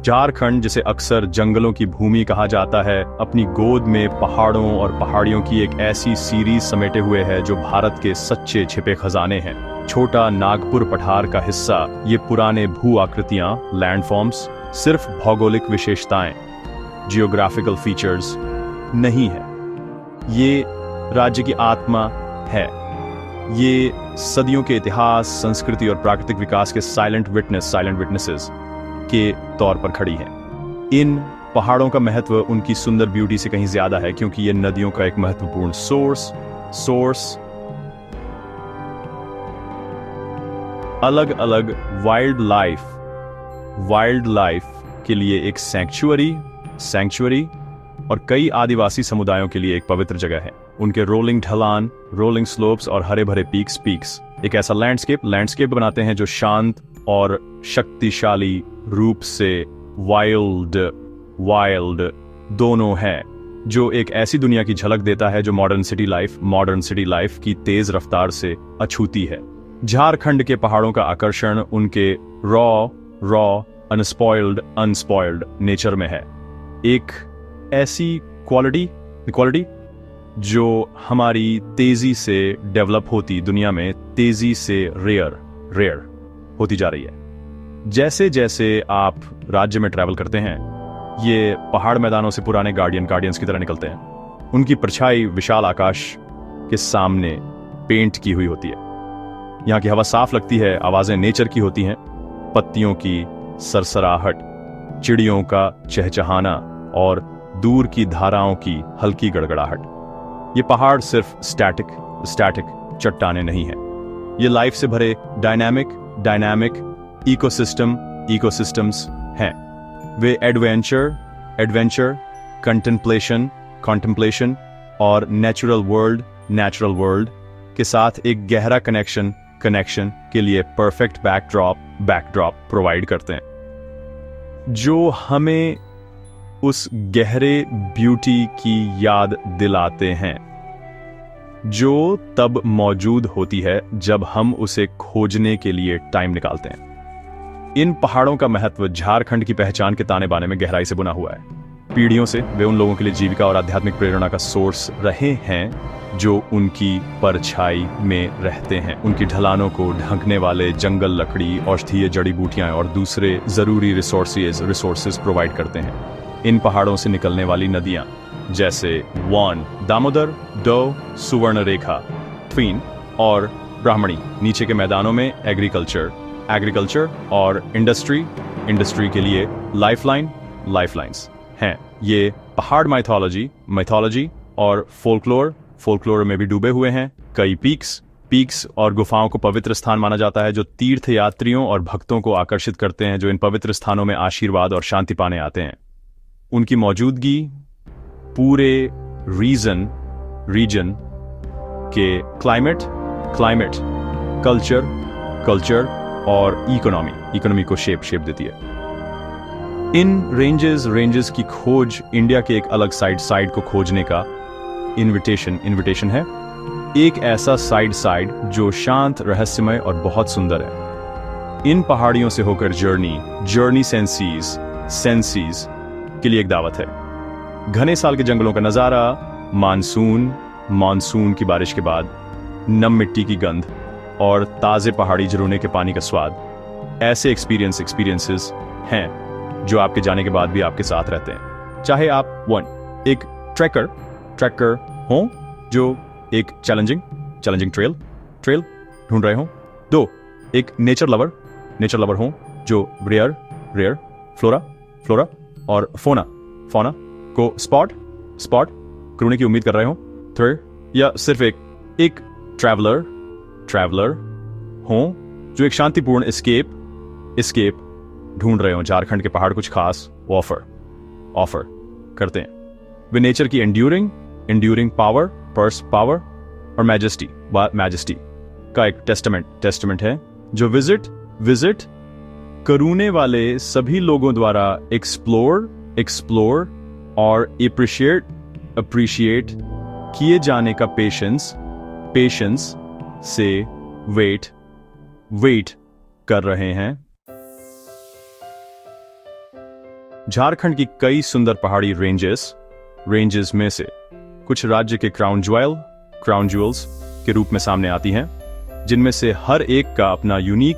झारखंड, जिसे अक्सर जंगलों की भूमि कहा जाता है, अपनी गोद में पहाड़ों और पहाड़ियों की एक ऐसी सीरीज समेटे हुए है जो भारत के सच्चे छिपे खजाने हैं। छोटा नागपुर पठार का हिस्सा, ये पुराने भू आकृतियां, लैंडफॉर्म्स, सिर्फ भौगोलिक विशेषताएं, जियोग्राफिकल फीचर्स नहीं है। ये राज्य की आत्मा है। ये सदियों के इतिहास, संस्कृति और प्राकृतिक विकास के साइलेंट विटनेसेस के तौर पर खड़ी है। इन पहाड़ों का महत्व उनकी सुंदर ब्यूटी से कहीं ज्यादा है, क्योंकि ये नदियों का एक महत्वपूर्ण सोर्स, अलग अलग वाइल्ड लाइफ के लिए एक सैंक्चुअरी और कई आदिवासी समुदायों के लिए एक पवित्र जगह है। उनके रोलिंग ढलान, रोलिंग स्लोप्स और हरे भरे पीक्स एक ऐसा लैंडस्केप बनाते हैं जो शांत और शक्तिशाली रूप से वाइल्ड दोनों है, जो एक ऐसी दुनिया की झलक देता है जो मॉडर्न सिटी लाइफ की तेज रफ्तार से अछूती है। झारखंड के पहाड़ों का आकर्षण उनके रॉ अनस्पॉइल्ड नेचर में है। एक ऐसी क्वालिटी जो हमारी तेजी से डेवलप होती दुनिया में तेजी से रेयर होती जा रही है। जैसे जैसे आप राज्य में ट्रैवल करते हैं, ये पहाड़ मैदानों से पुराने गार्डियंस की तरह निकलते हैं। उनकी परछाई विशाल आकाश के सामने पेंट की हुई होती है। यहाँ की हवा साफ लगती है, आवाजें नेचर की होती हैं, पत्तियों की सरसराहट, चिड़ियों का चहचहाना और दूर की धाराओं की हल्की गड़गड़ाहट। ये पहाड़ सिर्फ स्टैटिक चट्टाने नहीं हैं। ये लाइफ से भरे डायनामिक इकोसिस्टम्स हैं। वे एडवेंचर, कंटेम्पलेशन और नेचुरल वर्ल्ड के साथ एक गहरा कनेक्शन के लिए परफेक्ट बैकड्रॉप प्रोवाइड करते हैं, जो हमें उस गहरे ब्यूटी की याद दिलाते हैं जो तब मौजूद होती है जब हम उसे खोजने के लिए टाइम निकालते हैं। इन पहाड़ों का महत्व झारखंड की पहचान के ताने बाने में गहराई से बुना हुआ है। पीढ़ियों से वे उन लोगों के लिए जीविका और आध्यात्मिक प्रेरणा का सोर्स रहे हैं जो उनकी परछाई में रहते हैं। उनकी ढलानों को ढंकने वाले जंगल, लकड़ी, औषधीय जड़ी बूटियां और दूसरे जरूरी रिसोर्सेज प्रोवाइड करते हैं। इन पहाड़ों से निकलने वाली नदियां जैसे वान, दामोदर, डो, सुवर्णरेखा, ट्वीन और ब्राह्मणी नीचे के मैदानों में एग्रीकल्चर और इंडस्ट्री के लिए लाइफलाइंस हैं। ये पहाड़ माइथोलॉजी और फोल्कलोर में भी डूबे हुए हैं। कई पीक्स और गुफाओं को पवित्र स्थान माना जाता है, जो तीर्थ यात्रियों और भक्तों को आकर्षित करते हैं, जो इन पवित्र स्थानों में आशीर्वाद और शांति पाने आते हैं। उनकी मौजूदगी पूरे रीजन के क्लाइमेट, कल्चर और इकोनॉमी को शेप देती है। इन रेंजेस की खोज इंडिया के एक अलग साइड को खोजने का इनविटेशन है। एक ऐसा साइड जो शांत, रहस्यमय और बहुत सुंदर है। इन पहाड़ियों से होकर जर्नी सेंसीज के लिए एक दावत है। घने साल के जंगलों का नजारा, मानसून की बारिश के बाद नम मिट्टी की गंध और ताजे पहाड़ी झरने के पानी का स्वाद, ऐसे एक्सपीरियंसेस हैं जो आपके जाने के बाद भी आपके साथ रहते हैं। चाहे आप एक ट्रैकर हो जो एक चैलेंजिंग ट्रेल ढूंढ रहे हो, 2 एक नेचर लवर हो जो रेयर फ्लोरा और फोना को स्पॉट करने की उम्मीद कर रहे हो, 3 या सिर्फ एक ट्रैवलर हो जो एक शांतिपूर्ण एस्केप ढूंढ रहे हो। झारखंड के पहाड़ कुछ खास ऑफर करते हैं। वे नेचर की एंड्यूरिंग पावर और मैजेस्टी का एक टेस्टमेंट है, जो विजिट करने वाले सभी लोगों द्वारा एक्सप्लोर और अप्रिशिएट किए जाने का पेशेंस से वेट कर रहे हैं। झारखंड की कई सुंदर पहाड़ी रेंजेस में से कुछ राज्य के क्राउन ज्वेल्स के रूप में सामने आती हैं, जिनमें से हर एक का अपना यूनिक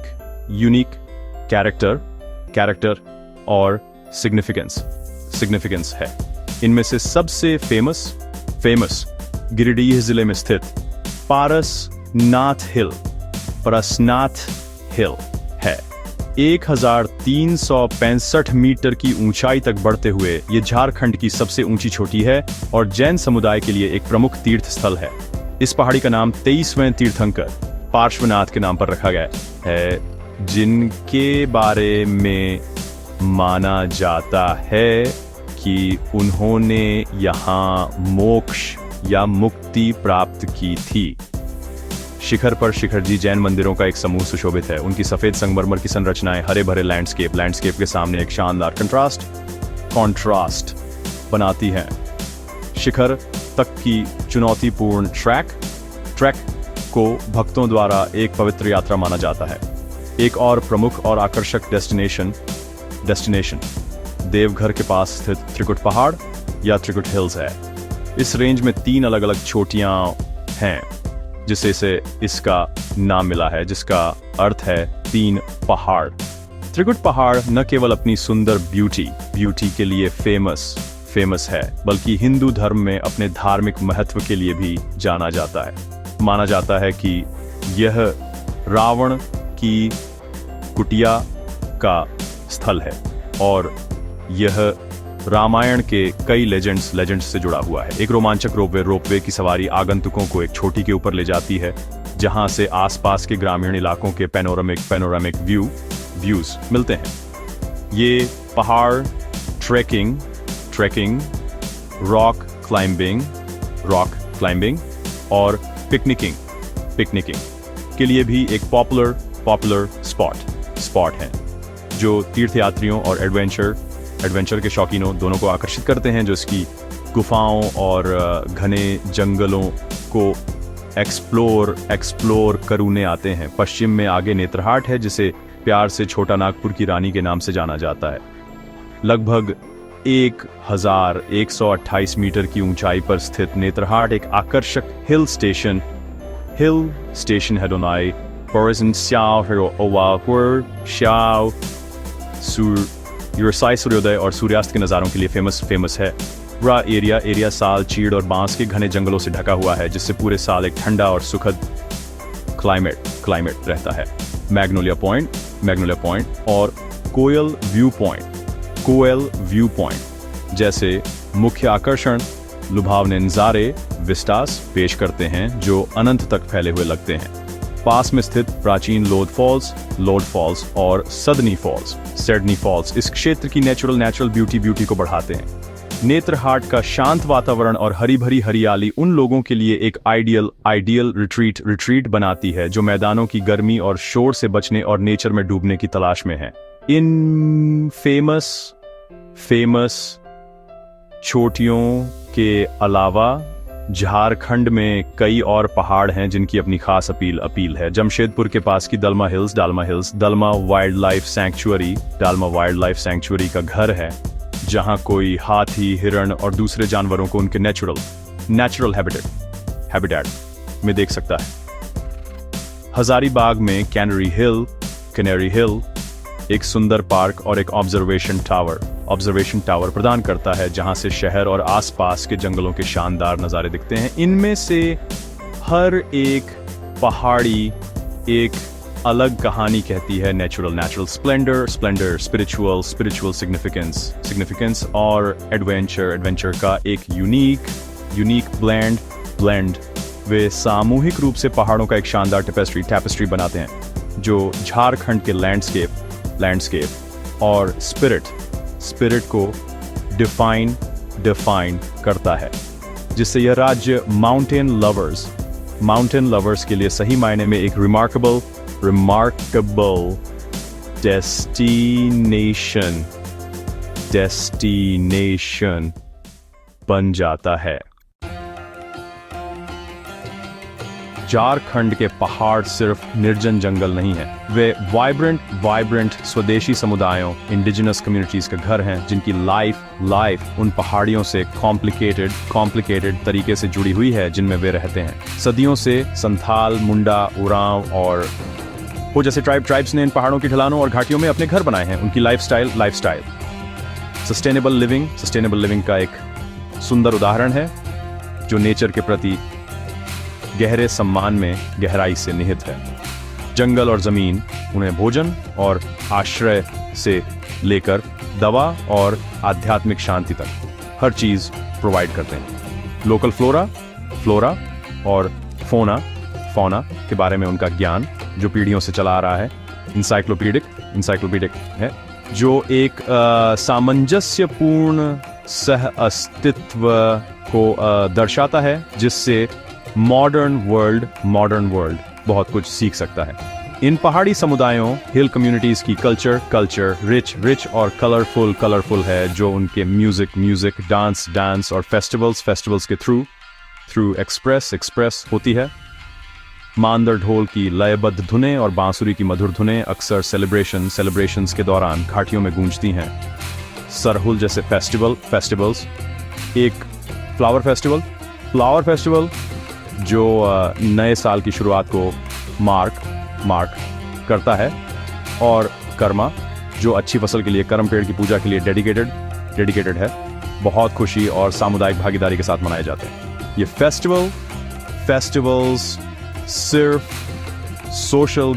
कैरेक्टर और सिग्निफिकेंस है। इनमें से सबसे फेमस गिरिडीह जिले में स्थित पारसनाथ हिल है। 1365 मीटर की ऊंचाई तक बढ़ते हुए ये झारखंड की सबसे ऊंची चोटी है और जैन समुदाय के लिए एक प्रमुख तीर्थ स्थल है। इस पहाड़ी का नाम 23वें तीर्थंकर पार्श्वनाथ के नाम पर रखा गया है, जिनके बारे में माना जाता है कि उन्होंने यहाँ मोक्ष या मुक्ति प्राप्त की थी। शिखर पर शिखर जी जैन मंदिरों का एक समूह सुशोभित है। उनकी सफेद संगमरमर की संरचनाएं हरे भरे लैंडस्केप के सामने एक शानदार कंट्रास्ट बनाती हैं। शिखर तक की चुनौतीपूर्ण ट्रैक को भक्तों द्वारा एक पवित्र यात्रा माना जाता है। एक और प्रमुख और आकर्षक डेस्टिनेशन देवघर के पास स्थित त्रिकुट पहाड़ या त्रिकुट हिल्स है। इस रेंज में 3 अलग अलग चोटियां हैं, जिससे इसका नाम मिला है, जिसका अर्थ है 3 पहाड़। त्रिकुट पहाड़ न केवल अपनी सुंदर ब्यूटी के लिए फेमस है, बल्कि हिंदू धर्म में अपने धार्मिक महत्व के लिए भी जाना जाता है। माना जाता है कि यह रावण की कुटिया का स्थल है और यह रामायण के कई लेजेंड्स से जुड़ा हुआ है। एक रोमांचक रोपवे की सवारी आगंतुकों को एक चोटी के ऊपर ले जाती है, जहां से आसपास के ग्रामीण इलाकों के पैनोरामिक व्यूज मिलते हैं। ये पहाड़ ट्रैकिंग, रॉक क्लाइंबिंग और पिकनिकिंग के लिए भी एक पॉपुलर स्पॉट है, जो तीर्थयात्रियों और एडवेंचर के शौकीनों दोनों को आकर्षित करते हैं, जो इसकी गुफाओं और घने जंगलों को एक्सप्लोर करने आते हैं। पश्चिम में आगे नेत्रहाट है, जिसे प्यार से छोटा नागपुर की रानी के नाम से जाना जाता है। लगभग 1128 मीटर की ऊंचाई पर स्थित नेत्रहाट एक आकर्षक हिल स्टेशन है। डोनाई सूर्योदय और सूर्यास्त के नज़ारों के लिए फेमस है। पूरा एरिया साल चीड़ और बांस के घने जंगलों से ढका हुआ है, जिससे पूरे साल एक ठंडा और सुखद क्लाइमेट रहता है। मैग्नोलिया पॉइंट और कोयल व्यू पॉइंट जैसे मुख्य आकर्षण लुभावने नज़ारे विस्टास पेश करते हैं, जो अनंत तक फैले हुए लगते हैं। पास में स्थित प्राचीन लोड फॉल्स और सडनी फॉल्स इस क्षेत्र की नेचुरल ब्यूटी को बढ़ाते हैं। नेत्रहाट का शांत वातावरण और हरी भरी हरियाली उन लोगों के लिए एक आइडियल रिट्रीट बनाती है, जो मैदानों की गर्मी और शोर से बचने और नेचर में डूबने की तलाश में हैं। इन फेमस चोटियों के अलावा झारखंड में कई और पहाड़ हैं, जिनकी अपनी खास अपील है। जमशेदपुर के पास की दलमा वाइल्ड लाइफ सैंक्चुअरी का घर है, जहां कोई हाथी, हिरण और दूसरे जानवरों को उनके नेचुरल हैबिटेट में देख सकता है। हजारीबाग में कैनरी हिल एक सुंदर पार्क और एक ऑब्जर्वेशन टावर प्रदान करता है, जहां से शहर और आसपास के जंगलों के शानदार नज़ारे दिखते हैं। इनमें से हर एक पहाड़ी एक अलग कहानी कहती है। नेचुरल स्प्लेंडर, स्पिरिचुअल सिग्निफिकेंस और एडवेंचर का एक यूनिक ब्लेंड वे सामूहिक रूप से पहाड़ों का एक शानदार टैपेस्ट्री बनाते हैं, जो झारखंड के लैंडस्केप और स्पिरिट को डिफाइन करता है, जिससे यह राज्य माउंटेन लवर्स के लिए सही मायने में एक रिमार्केबल डेस्टिनेशन बन जाता है। झारखंड के पहाड़ सिर्फ निर्जन जंगल नहीं है, वे वाइब्रेंट स्वदेशी समुदायों, इंडिजिनस कम्युनिटीज के घर हैं जिनकी लाइफ उन पहाड़ियों से कॉम्प्लिकेटेड तरीके से जुड़ी हुई है जिनमें वे रहते हैं। सदियों से संथाल, मुंडा, उरांव और वो जैसे ट्राइब्स ने इन पहाड़ों की ढलानों और घाटियों में अपने घर बनाए हैं। उनकी लाइफस्टाइल सस्टेनेबल लिविंग का एक सुंदर उदाहरण है जो नेचर के प्रति गहरे सम्मान में गहराई से निहित है। जंगल और जमीन उन्हें भोजन और आश्रय से लेकर दवा और आध्यात्मिक शांति तक हर चीज प्रोवाइड करते हैं। लोकल फ्लोरा और फौना के बारे में उनका ज्ञान जो पीढ़ियों से चला आ रहा है इंसाइक्लोपीडिक है, जो एक सामंजस्यपूर्ण सह अस्तित्व को दर्शाता है जिससे मॉडर्न वर्ल्ड बहुत कुछ सीख सकता है। इन पहाड़ी समुदायों हिल कम्युनिटीज की कल्चर रिच और कलरफुल है, जो उनके म्यूजिक डांस और फेस्टिवल्स के थ्रू एक्सप्रेस होती है। मांदर ढोल की लयबद्ध धुनें और बांसुरी की मधुर धुनें अक्सर सेलिब्रेशंस के दौरान घाटियों में गूंजती हैं। सरहुल जैसे फेस्टिवल्स, एक फ्लावर फेस्टिवल जो नए साल की शुरुआत को मार्क करता है, और कर्मा जो अच्छी फसल के लिए कर्म पेड़ की पूजा के लिए डेडिकेटेड है, बहुत खुशी और सामुदायिक भागीदारी के साथ मनाए जाते हैं। ये फेस्टिवल्स सिर्फ सोशल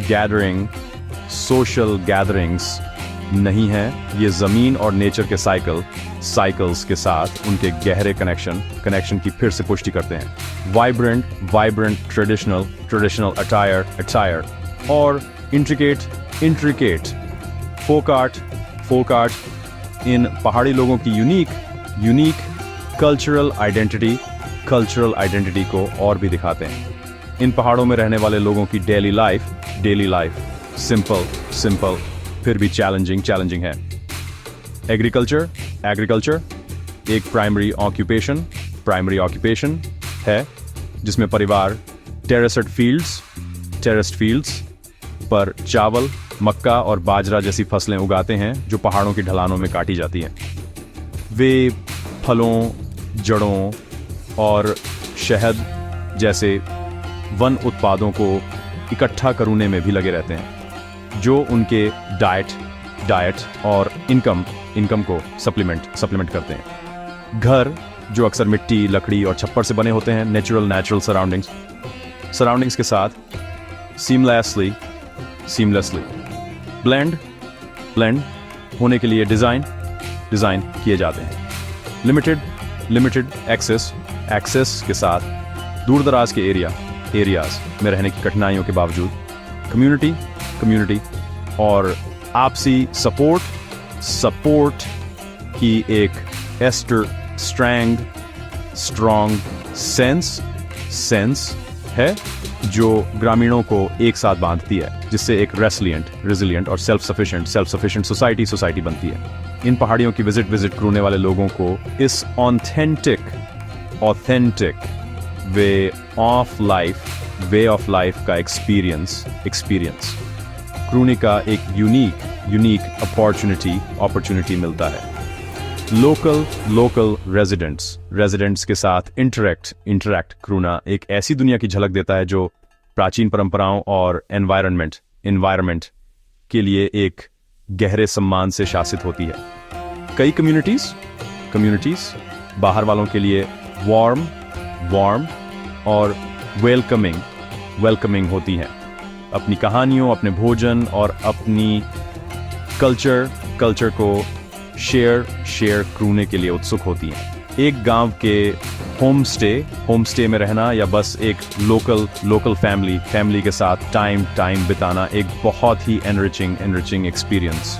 गैदरिंग्स नहीं है, ये जमीन और नेचर के साइकिल्स के साथ उनके गहरे कनेक्शन की फिर से पुष्टि करते हैं। वाइब्रेंट ट्रेडिशनल अटायर और इंट्रिकेट फोक आर्ट इन पहाड़ी लोगों की यूनिक कल्चरल आइडेंटिटी को और भी दिखाते हैं। इन पहाड़ों में रहने वाले लोगों की डेली लाइफ सिंपल फिर भी चैलेंजिंग है। एग्रीकल्चर एक प्राइमरी ऑक्यूपेशन है जिसमें परिवार टेरेस्ड फील्ड्स पर चावल, मक्का और बाजरा जैसी फसलें उगाते हैं जो पहाड़ों की ढलानों में काटी जाती हैं। वे फलों, जड़ों और शहद जैसे वन उत्पादों को इकट्ठा करने में भी लगे रहते हैं, जो उनके डाइट और इनकम को सप्लीमेंट करते हैं। घर जो अक्सर मिट्टी, लकड़ी और छप्पर से बने होते हैं, नेचुरल सराउंडिंग्स के साथ सीमलेसली ब्लेंड होने के लिए डिजाइन किए जाते हैं। लिमिटेड एक्सेस के साथ दूर दराज के एरियाज में रहने की कठिनाइयों के बावजूद कम्युनिटी और आपसी सपोर्ट की एक स्ट्रॉन्ग सेंस है जो ग्रामीणों को एक साथ बांधती है, जिससे एक रेसिलिएंट और सेल्फ सफिशिएंट सोसाइटी बनती है। इन पहाड़ियों की विजिट करने वाले लोगों को इस ऑथेंटिक वे ऑफ लाइफ का एक्सपीरियंस क्रूनी का एक यूनिक अपॉर्चुनिटी मिलता है। लोकल रेजिडेंट्स के साथ इंटरैक्ट क्रूना एक ऐसी दुनिया की झलक देता है जो प्राचीन परंपराओं और एनवायरनमेंट के लिए एक गहरे सम्मान से शासित होती है। कई कम्युनिटीज बाहर वालों के लिए वार्म और वेलकमिंग होती हैं। अपनी कहानियों, अपने भोजन और अपनी कल्चर को शेयर करने के लिए उत्सुक होती हैं। एक गांव के होमस्टे में रहना या बस एक लोकल फैमिली के साथ टाइम बिताना एक बहुत ही एनरिचिंग एक्सपीरियंस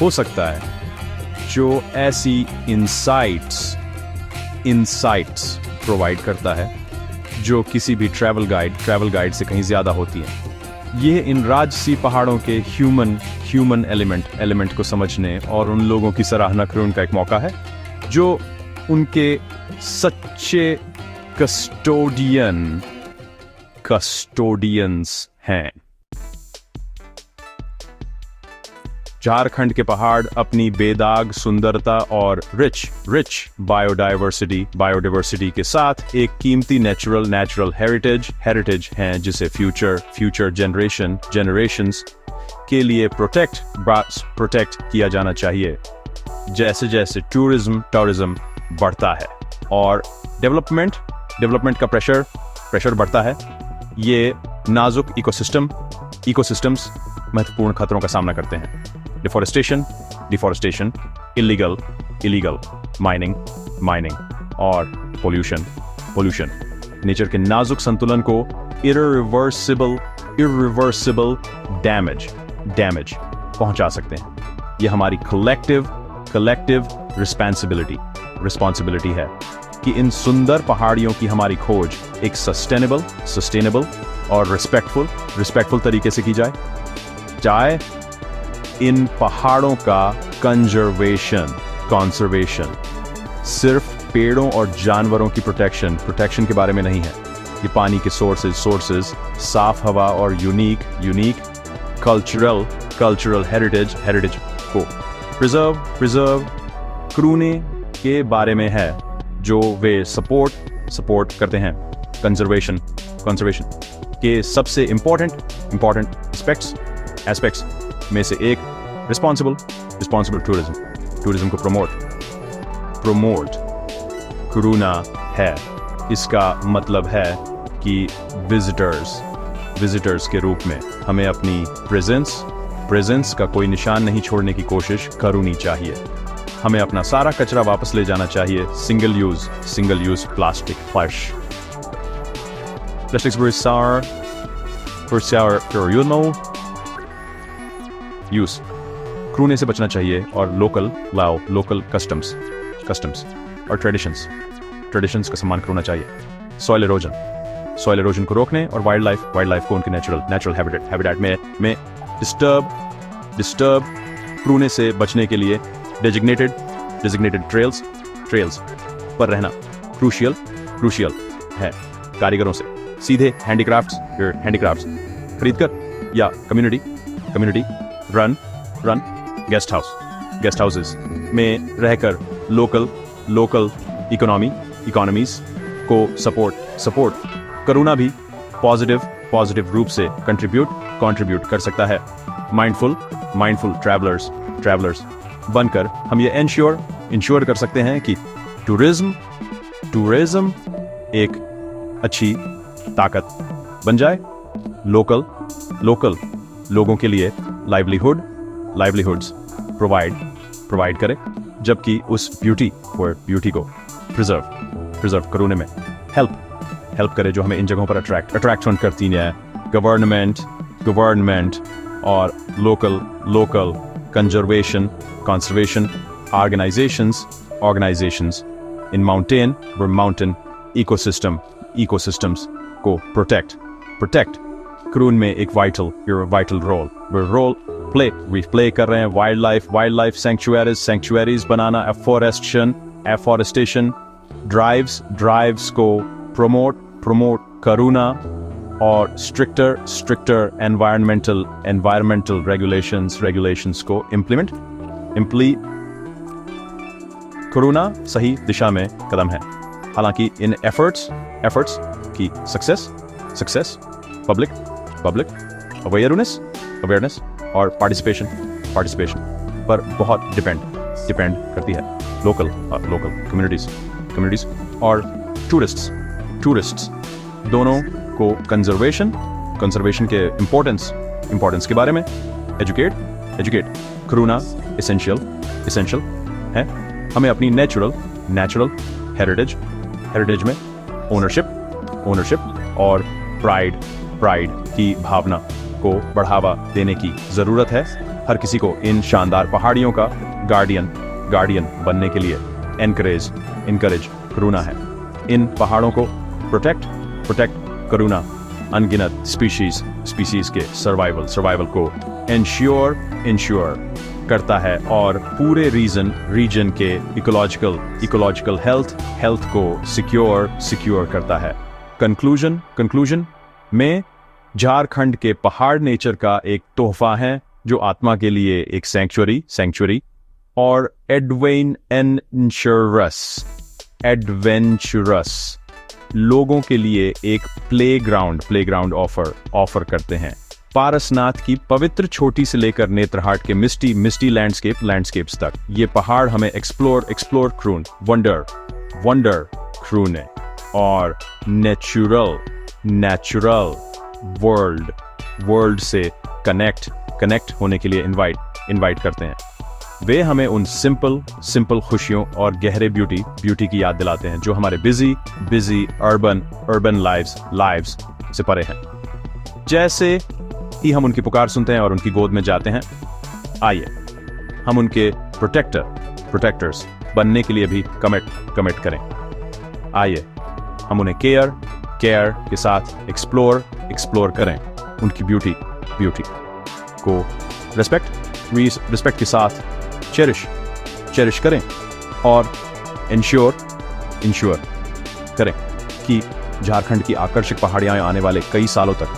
हो सकता है, जो ऐसी इनसाइट्स प्रोवाइड करता है जो किसी भी ट्रैवल गाइड से कहीं ज्यादा होती है। ये इन राजसी पहाड़ों के ह्यूमन एलिमेंट को समझने और उन लोगों की सराहना करने का एक मौका है जो उनके कस्टोडियंस हैं। झारखंड के पहाड़ अपनी बेदाग सुंदरता और रिच बायोडाइवर्सिटी के साथ एक कीमती नेचुरल हेरिटेज हैं, जिसे फ्यूचर जनरेशंस के लिए प्रोटेक्ट किया जाना चाहिए। जैसे टूरिज्म बढ़ता है और डेवलपमेंट का प्रेशर बढ़ता है, ये नाजुक इकोसिस्टम्स महत्वपूर्ण खतरों का सामना करते हैं। डिफोरेस्टेशन, इलीगल माइनिंग और पोल्यूशन नेचर के नाजुक संतुलन को इरिवर्सिबल डैमेज पहुंचा सकते हैं। यह हमारी कलेक्टिव रिस्पॉन्सिबिलिटी है कि इन सुंदर पहाड़ियों की हमारी खोज एक सस्टेनेबल और रिस्पेक्टफुल तरीके से की जाए। इन पहाड़ों का कंजर्वेशन सिर्फ पेड़ों और जानवरों की प्रोटेक्शन के बारे में नहीं है। ये पानी के सोर्सेज, साफ हवा और यूनिक कल्चरल हेरिटेज को प्रिजर्व करने के बारे में है, जो वे सपोर्ट करते हैं। कंजर्वेशन के सबसे इंपॉर्टेंट एस्पेक्ट्स में से एक रिस्पॉन्सिबल टूरिज्म को प्रमोट करना है। इसका मतलब है कि विजिटर्स के रूप में हमें अपनी प्रेजेंस का कोई निशान नहीं छोड़ने की कोशिश करनी चाहिए। हमें अपना सारा कचरा वापस ले जाना चाहिए। Single use plastic were sour for use क्रूने से बचना चाहिए और लोकल कस्टम्स और ट्रेडिशंस का सम्मान करना चाहिए। सॉइल एरोजन को रोकने और वाइल्ड लाइफ को उनके नेचुरल हैबिटेट में डिस्टर्ब क्रूने से बचने के लिए डेजिग्नेटेड ट्रेल्स पर रहना क्रूशियल है। कारीगरों से सीधे हैंडीक्राफ्ट्स खरीदकर या कम्युनिटी रन गेस्ट हाउसेस में रहकर लोकल इकोनॉमीज को सपोर्ट करना भी पॉजिटिव रूप से कंट्रीब्यूट कर सकता है। माइंडफुल ट्रैवलर्स बनकर हम ये इंश्योर कर सकते हैं कि टूरिज्म एक अच्छी ताकत बन जाए। लोकल लोगों के लिए लाइवलीहुड्स प्रोवाइड करे, जबकि उस ब्यूटी को प्रिजर्व करने में हेल्प करे, जो हमें इन जगहों पर अट्रैक्शन करती है। गवर्नमेंट और local conservation organisations in mountain ecosystems को प्रोटेक्ट क्रून में एक वाइटल रोल प्ले कर रहे हैं। वाइल्ड लाइफ सैंक्चुअरीज बनाना, एफोरेस्टेशन ड्राइव्स को प्रमोट करना और स्ट्रिक्टर एनवायरमेंटल रेगुलेशंस को इम्प्लीमेंट करना सही दिशा में कदम है। हालांकि इन एफर्ट्स की सक्सेस पब्लिक अवेयरनेस और पार्टिसिपेशन पर बहुत डिपेंड करती है। लोकल कम्युनिटीज और टूरिस्ट्स दोनों को कंजर्वेशन के इम्पोर्टेंस के बारे में एजुकेट करना एसेंशियल है। हमें अपनी नेचुरल हेरिटेज में ओनरशिप और प्राइड की भावना को बढ़ावा देने की जरूरत है। हर किसी को इन शानदार पहाड़ियों का गार्डियन बनने के लिए एनकरेज करना है। इन पहाड़ों को प्रोटेक्ट करना अनगिनत स्पीशीज के सर्वाइवल को इंश्योर करता है और पूरे रीजन के इकोलॉजिकल हेल्थ को सिक्योर करता है। कंक्लूजन में झारखंड के पहाड़ नेचर का एक तोहफा है जो आत्मा के लिए एक सैंक्चुरी और एडवेंचरस लोगों के लिए एक प्लेग्राउंड ऑफर करते हैं। पारसनाथ की पवित्र छोटी से लेकर नेत्रहाट के मिस्टी लैंडस्केप्स तक ये पहाड़ हमें एक्सप्लोर वंडर क्रूने और नेचुरल वर्ल्ड से कनेक्ट होने के लिए इनवाइट करते हैं। वे हमें उन सिंपल खुशियों और गहरे ब्यूटी की याद दिलाते हैं जो हमारे बिजी अर्बन लाइव्स से परे हैं। जैसे ही हम उनकी पुकार सुनते हैं और उनकी गोद में जाते हैं, आइए हम उनके प्रोटेक्टर्स बनने के लिए भी कमिट करें। आइए हम उन्हें केयर के साथ एक्सप्लोर करें, उनकी ब्यूटी को रिस्पेक्ट के साथ चेरिश करें और इंश्योर करें कि झारखंड की आकर्षक पहाड़ियां आने वाले कई सालों तक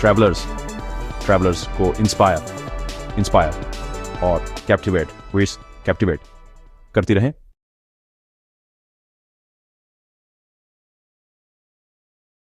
ट्रैवलर्स को इंस्पायर और कैप्टिवेट करती रहें।